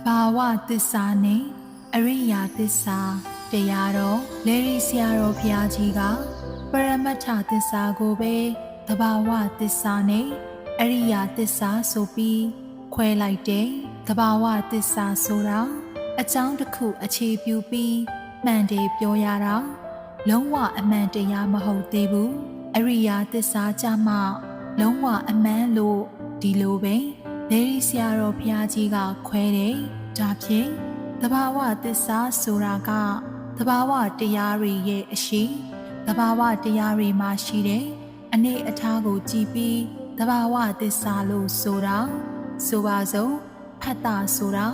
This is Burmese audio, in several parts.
ဘာဝသစ္စာနှင့်အရိယာသစ္စာတရားတော်လေရီဆရာတော်ဘုရားကြီးကပရမတ္ထသစ္စာကိုပဲသဘာဝသစ္စာနဲ့အရိယာသစ္စာဆိုပြီးခွဲလိုက်တယ်သဘာဝသစ္စာဆိုတာအကြောင်းတစ်ခုအခြေပြုပြီးမှန်တယ်ပြောရတာလုံးဝအမှန်တရားမဟုတ်သေးဘူးအရိယာသစ္စာကြမှလုံးဝအမှန်လို့ဒီလိုပဲလေရီဆရာတော်ဘုရားကြီးကခွဲတယ်ဒါဖြင့်သဘာဝသစ္စာဆိုတာကသဘာဝတရားတွေရဲ့အရှိသဘာဝတရားတွေမှာရှိတဲ့အနေအထားကိုကြည့်ပြီးသဘာဝသစ္စာလို့ဆိုတာဆိုပါစို့ဖတ်တာဆိုတာ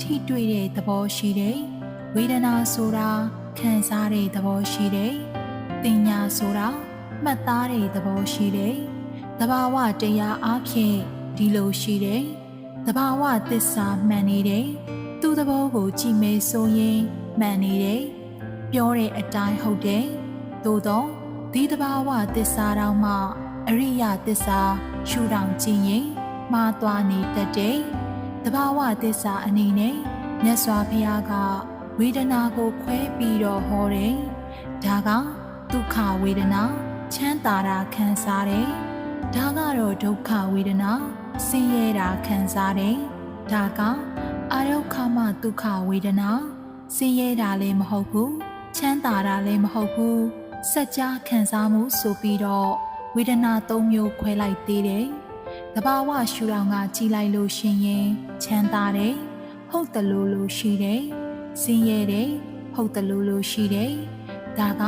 ထိတွေ့တဲ့သဘောရှိတယ်ဝေဒနာဆိုတာခံစားတဲ့သဘောရှိတယ်တင်ညာဆိုတာမှတ်သားတဲ့သဘောရှိတယ်သဘာဝတရားအဖြစ်ဒီလိုရှိတယ်သဘာဝသစ္စာမှန်နေတယ်သူ့သဘောကိုကြည့်မယ်ဆိုရင်မှန်နေတယ်ပြောတဲ့အတိုင်းဟုတ်တယ်သို့တော့ဒီသဘာဝသစ္စာတောင်မှအရိယသစ္စာရှုထောင့်ကြည့်ရင်မှားသွားနေတတ်တယ်သဘာဝသစ္စာအနေနဲ့မြတ်စွာဘုရားကဝေဒနာကိုခွဲပြီးတော့ဟောတယ်ဒါကဒုက္ခဝေဒနာချမ်းသာတာခံစားတယ်ဒါကတော့ဒုက္ခဝေဒနာဆင်းရဲတာခံစားတယ်ဒါကအာရုခမဒုက္ခဝေဒနာဆင်းရဲတာလည်းမဟုတ်ဘူးချမ်းသာတာလည်းမဟုတ်ဘူးစัจ जा ခံစားမှုဆိုပြီးတော့ဝေဒနာ၃မျိုးခွဲလိုက်သေးတယ်တဘာဝရှုထောင့်ကကြည်လိုက်လို့ရှင်ရင်ချမ်းသာတယ်ဟုတ်တယ်လို့ရှိတယ်ဆင်းရဲတယ်ဟုတ်တယ်လို့ရှိတယ်ဒါက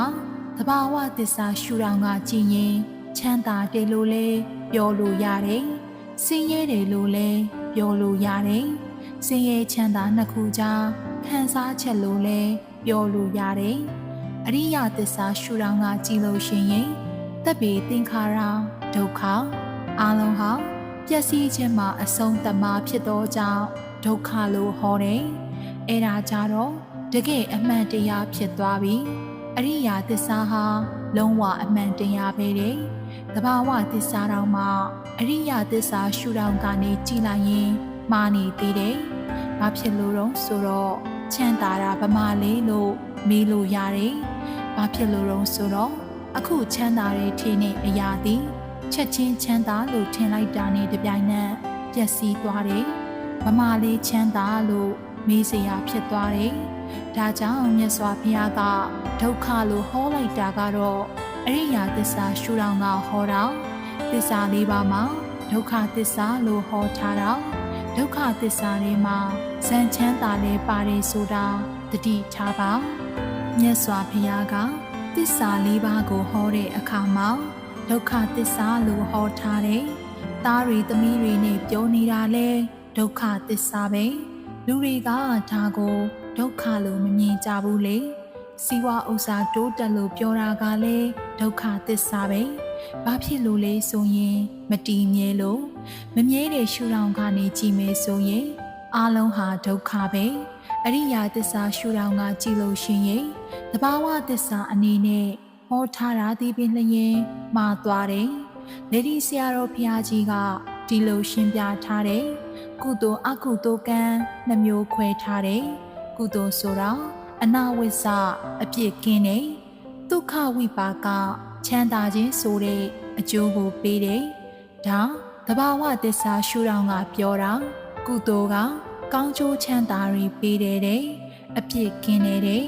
တဘာဝသစ္စာရှုထောင့်ကကြည်ရင်ချမ်းသာတယ်လို့လဲပြောလို့ရတယ်ဆင်းရဲတယ်လို့လဲပြောလို့ရတယ်ဆင်းရဲချမ်းသာနှစ်ခုကြားခံစားချက်လို့လဲပြောလို့ရတယ်အရိယသစ္စာရှုထောင့်ကကြည်လို့ရှင်ရင်တပ်ပေသင်္ခါရဒုက္ခအလုံးဟာပျက်စီးခြင်းမှာအဆုံးသတ်မှာဖြစ်သောကြောင့်ဒုက္ခလို့ဟောတယ်အဲ့ဒါကြတော့တကယ်အမှန်တရားဖြစ်သွားပြီအရိယာသစ္စာဟာလုံးဝအမှန်တရားပဲတဲ့သဘာဝသစ္စာတောင်မှအရိယာသစ္စာရှုထောင့်ကနေကြည်လိုက်ရင်မှားနေသေးတယ်ဘာဖြစ်လို့တော့ဆိုတော့ချမ်းသာတာဗမာလေးလို့မေးလို့ရတယ်ဘာဖြစ်လို့တော့ဆိုတော့အခုချမ်းသာတဲ့ထင်းနဲ့အရာသည်ချက်ချင်းချမ်းသာလို့ထင်လိုက်တာနဲ့တပြိုင်နက်ပျက်စီးသွားတယ်ဗမာလေးချမ်းသာလို့မေးစရာဖြစ်သွားတယ်ဒါကြောင့်မြတ်စွာဘုရားကဒုက္ခလို့ဟောလိုက်တာကတော့အရိယာသစ္စာရှုထောင့်ကဟောတာသစ္စာ၄ပါးမှာဒုက္ခသစ္စာလို့ဟောထားတာဒုက္ခသစ္စာတွေမှာဇန်ချမ်းသာလည်းပါတယ်ဆိုတာတတိထားပါမြတ်စွာဘုရားကသစ္စာ၄ပါးကိုဟောတဲ့အခါမှာဒုက္ခသစ္စာလို့ဟောထားတယ်သားတွေသမီးတွေနဲ့ပြောနေတာလဲဒုက္ခသစ္စာပဲလူတွေကဒါကိုဒုက္ခလို့မမြင်ကြဘူးလေစီဝါဥစ္စာတိုးတက်လို့ပြောတာကလည်းဒုက္ခသစ္စာပဲဘာဖြစ်လို့လဲဆိုရင်မတည်မြဲလို့မမြဲတဲ့ရှုထောင့်ကနေကြည့်မယ်ဆိုရင်အလုံးဟာဒုက္ခပဲအရိယာသစ္စာရှုထောင့်ကကြည့်လို့ရှိရင်တဘာဝသစ္စာအနေနဲ့ဟောထားတာဒီပင်လျင်မှားသွားတယ်လေဒီဆရာတော်ဘုရားကြီးကဒီလိုရှင်းပြထားတယ်ကုသိုလ်အကုသိုလ်ကံနှမျိုးခွဲထားတယ်ကုသိုလ်ဆိုတာအနာဝိဇ္ဇအပြစ်ကင်းတယ်ဒုက္ခဝိပါကချမ်းသာခြင်းဆိုတဲ့အကျိုးကိုပေးတယ်ဒါသဘာဝသစ္စာရှုထောင့်ကပြောတာကုသိုလ်ကကောင်းကျိုးချမ်းသာတွေပေးတဲ့အပြစ်ကင်းတယ်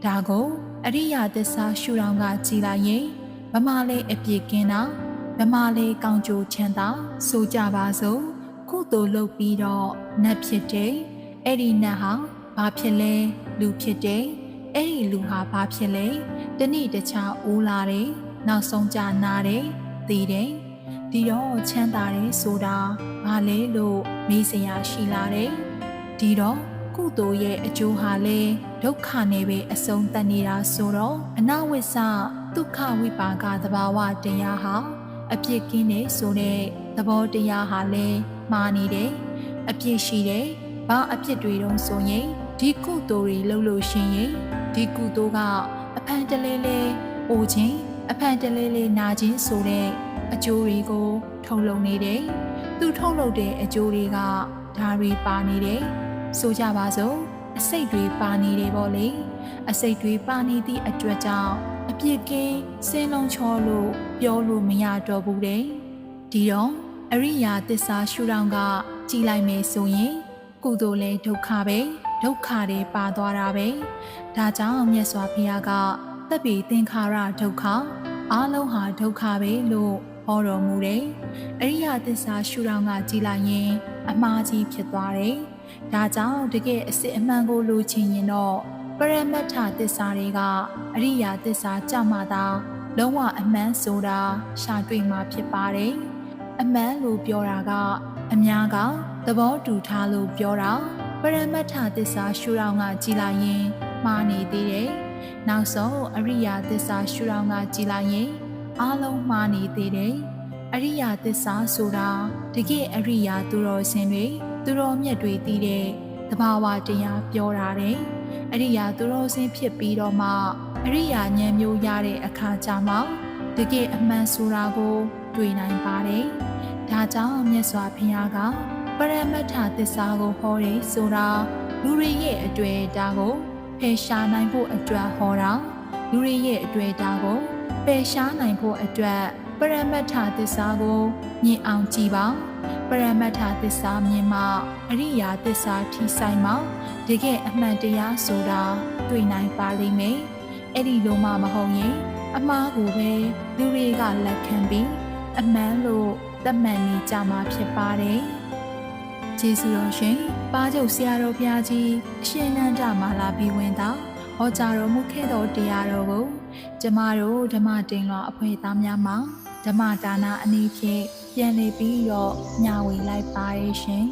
ဒါကိုအရိယသစ္စာရှုထောင့်ကကြည်လိုက်ရင်ဗမာလေးအပြစ်ကင်းတာဗမာလေးကောင်းကျိုးချမ်းသာဆိုကြပါစို့ကုသိုလ်လုပ်ပြီးတော့နတ်ဖြစ်တယ်အဲ့ဒီနတ်ဟာဘာဖြစ်လဲလူဖြစ်တယ်အဲ့ဒီလူဟာဘာဖြစ်လဲတနေ့တခြားအိုးလာတယ်နောက်ဆုံးကြနာတယ်သိတယ်ဒီတော့ချမ်းသာတယ်ဆိုတာဘာလဲလို့မေးစရာရှိလာတယ်ဒီတော့ကုသိုလ်ရဲ့အကျိုးဟာလေဒုက္ခနဲ့ပဲအဆုံးသတ်နေတာဆိုတော့အနဝိဇ္ဇဒုက္ခဝိပါကသဘာဝတရားဟာအပြစ်ကင်းတဲ့ဆိုတဲ့သဘောတရားဟာလေမှားနေတယ်အပြစ်ရှိတယ်ဘာအပြစ်တွေတုံးဆိုရင်ဒီကုသိုလ်တွေလုပ်လို့ရှိရင်ဒီကုသိုလ်ကအဖန်တလဲလဲအိုခြင်းအဖန်တလဲလဲနာခြင်းဆိုတဲ့အကျိုးတွေကိုထုတ်လုပ်နေတယ်သူထုတ်လုပ်တဲ့အကျိုးတွေကဓာရီပါနေတယ် ဆိုကြပါစို့အစိတ်တွေပါနေတယ်ပေါ့လေအစိတ်တွေပါနေသည့်အတွက်ကြောင့်အပြစ်ကင်းစင်းလုံးချောလို့ပြောလို့မရတော့ဘူးတဲ့ဒီတော့အရိယာသစ္စာရှုထောင့်ကကြည်လိုက်မယ်ဆိုရင်ကုသိုလ်လဲဒုက္ခပဲဒုက္ခတွေပါသွားတာပဲဒါကြောင့်မြတ်စွာဘုရားကသက်ပေသင်္ခါရဒုက္ခအလုံးဟာဒုက္ခပဲလို့ဟောတော်မူတယ်အရိယာသစ္စာရှုထောင့်ကကြည်လိုက်ရင်အမှားကြီးဖြစ်သွားတယ်ဒါကြောင့်တကယ်အစစ်အမှန်ကိုလိုချင်ရင်တော့ပရမတ္ထသစ္စာတွေကအရိယာသစ္စာကြမှသာလုံးဝအမှန်ဆိုတာရှာတွေ့မှာဖြစ်ပါတယ်အမှန်လို့ပြောတာကအများကသဘောတူထားလို့ပြောတာပရမတ္ထသစ္စာရှုထောင့်ကကြည်လိုက်ရင်မှားနေသေးတယ်နောက်ဆုံးအရိယာသစ္စာရှုထောင့်ကကြည်လိုက်ရင်အလုံးမှားနေသေးတယ်အရိယာသစ္စာဆိုတာတကယ်အရိယာသူတော်စင်တွေသူတော်မြတ်တွေသိတဲ့သဘာဝတရားပြောတာတဲ့အရိယာသူတော်စင်ဖြစ်ပြီးတော့မှအရိယာဉာဏ်မျိုးရတဲ့အခါကျမှတကယ်အမှန်ဆိုတာကိုတွေ့နိုင်ပါတယ်ဒါကြောင့်မြတ်စွာဘုရားကပရမတ္ထသစ္စာကိုဟောတယ်ဆိုတာလူတွေရဲ့အတွေ့အတာကိုဖယ်ရှားနိုင်ဖို့အတွက်ဟောတာလူတွေရဲ့အတွေ့အတာကိုပယ်ရှားနိုင်ဖို့အတွက်ပရမတ္ထသစ္စာကိုမြင်အောင်ကြည်ပါပရမတ္ထသစ္စာမြင်မှအရိယာသစ္စာထိဆိုင်မှတကယ်အမှန်တရားဆိုတာတွေ့နိုင်ပါလိမ့်မယ်အဲ့ဒီလိုမှမဟုတ်ရင်အမှားကိုပဲလူတွေကလက်ခံပြီးအမှန်လို့သတ်မှတ်နေကြမှာဖြစ်ပါတယ်ကျေးဇူးတော်ရှင်ပါးချုပ်ဆရာတော်ဘုရားကြီးအရှင်နန္ဒမာလာဘီဝင်တာဟောကြားတော်မူခဲ့သောတရားတော်ကိုကျမတို့ဓမ္မတင်လွှာအဖွဲ့သားများမှဓမ္မဒါနအနည်းဖြင့်ပြန်လည်ပြီးတော့မျှဝေလိုက်ပါရရှင်